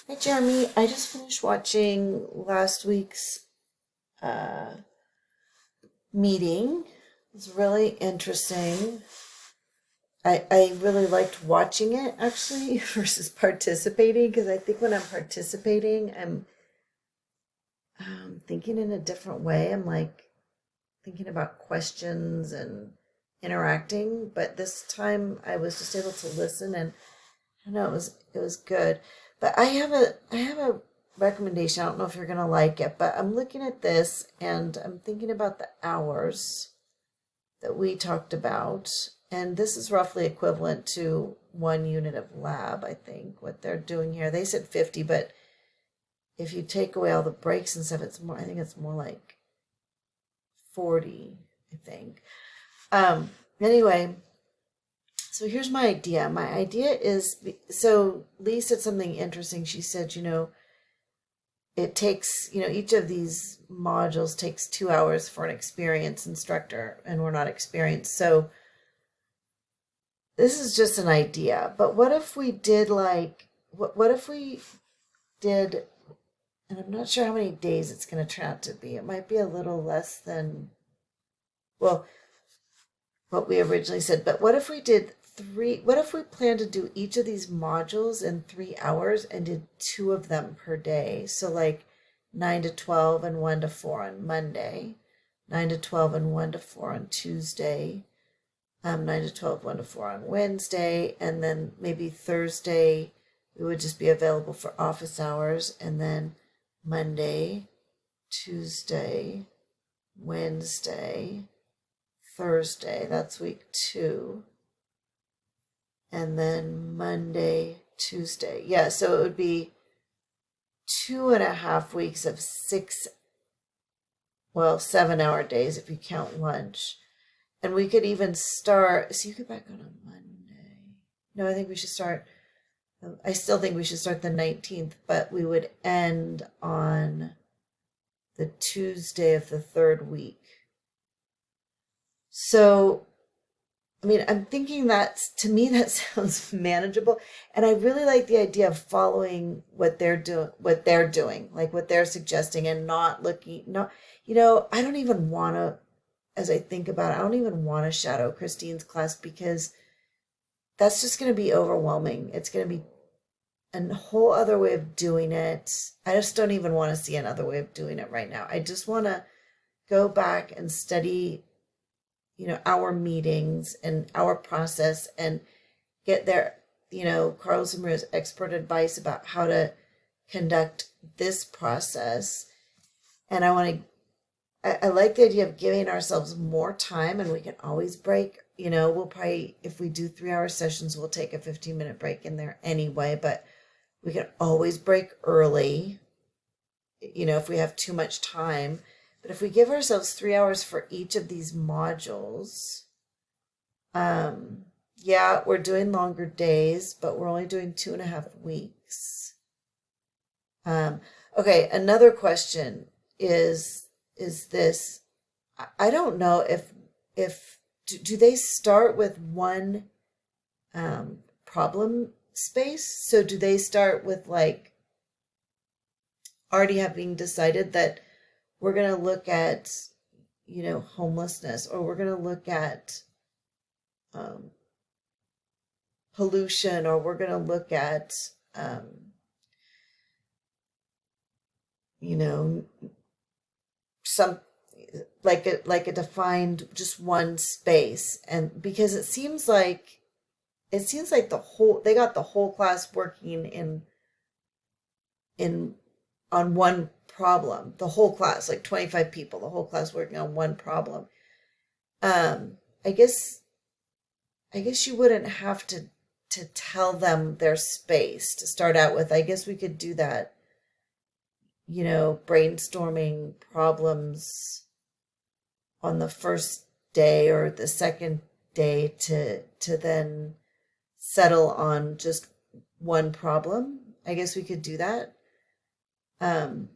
Hi, Jeremy. I just finished watching last week's uh, meeting. It was really interesting. I really liked watching it actually versus participating because I think when I'm participating, I'm thinking in a different way. I'm like thinking about questions and interacting, but this time I was just able to listen and I know it was good. But I have a recommendation. I don't know if you're gonna like it, but I'm looking at this and I'm thinking about the hours that we talked about. And this is roughly equivalent to 1 unit of lab, I think, what they're doing here. They said 50, but if you take away all the breaks and stuff, it's more, I think it's more like 40, I think. Anyway, so here's my idea. My idea is so Lee said something interesting. She said, it takes, each of these modules takes 2 hours for an experienced instructor, and we're not experienced. So this is just an idea. But what if we did what if we did, and I'm not sure how many days it's going to turn out to be. It might be a little less than, well, what we originally said. But what if we did what if we plan to do each of these modules in 3 hours and did two of them per day? So like 9 to 12 and 1 to 4 on Monday, 9 to 12 and 1 to 4 on Tuesday, 9 to 12, 1 to 4 on Wednesday, and then maybe Thursday it would just be available for office hours, and then Monday, Tuesday, Wednesday, Thursday, that's week 2, and then Monday, Tuesday. Yeah, so it would be 2.5 weeks of 7 hour days if you count lunch. And we could even start, so you get back on a Monday. No, I think we should start, I still think we should start the 19th, but we would end on the Tuesday of the third week. So I mean, I'm thinking to me that sounds manageable, and I really like the idea of following what they're doing, like what they're suggesting, and not looking, not, I don't even want to, as I think about it, I don't even want to shadow Christine's class because that's just going to be overwhelming. It's going to be a whole other way of doing it. I just don't even want to see another way of doing it right now. I just want to go back and study our meetings and our process and get their, Carlos and Maria's expert advice about how to conduct this process. And I like the idea of giving ourselves more time, and we can always break. We'll probably, if we do 3 hour sessions, we'll take a 15-minute break in there anyway, but we can always break early, if we have too much time. But if we give ourselves 3 hours for each of these modules, yeah, we're doing longer days, but we're only doing 2.5 weeks. Okay, another question is this. I don't know if do they start with one problem space? So do they start with like already having decided that we're going to look at, homelessness, or we're going to look at um, pollution, or we're going to look at, um, you know, some like a defined just one space, and because it seems like they got the whole class working in on one problem, the whole class, like 25 people, the whole class working on one problem. um i guess I guess you wouldn't have to tell them their space to start out with. I guess we could do that, brainstorming problems on the first day or the second day to then settle on just one problem. I guess we could do that. Um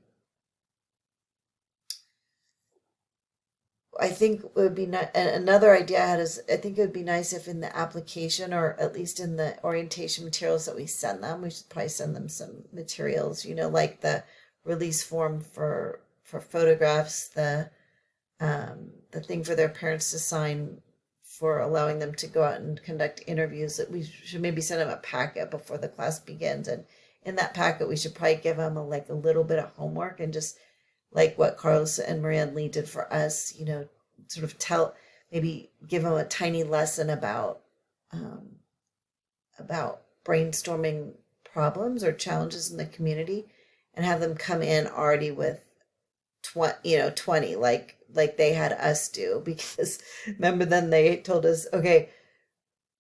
I think it would be another idea I had is I think it would be nice if in the application or at least in the orientation materials that we send them, we should probably send them some materials, like the release form for photographs, the thing for their parents to sign for allowing them to go out and conduct interviews. That we should maybe send them a packet before the class begins, and in that packet we should probably give them a little bit of homework and just like what Carlos and Maria and Lee did for us, sort of maybe give them a tiny lesson um, about brainstorming problems or challenges in the community, and have them come in already with 20, like they had us do. Because remember, then they told us, okay,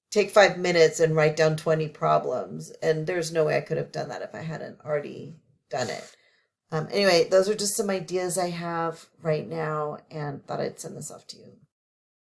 take 5 minutes and write down 20 problems, and there's no way I could have done that if I hadn't already done it. Anyway, those are just some ideas I have right now, and thought I'd send this off to you.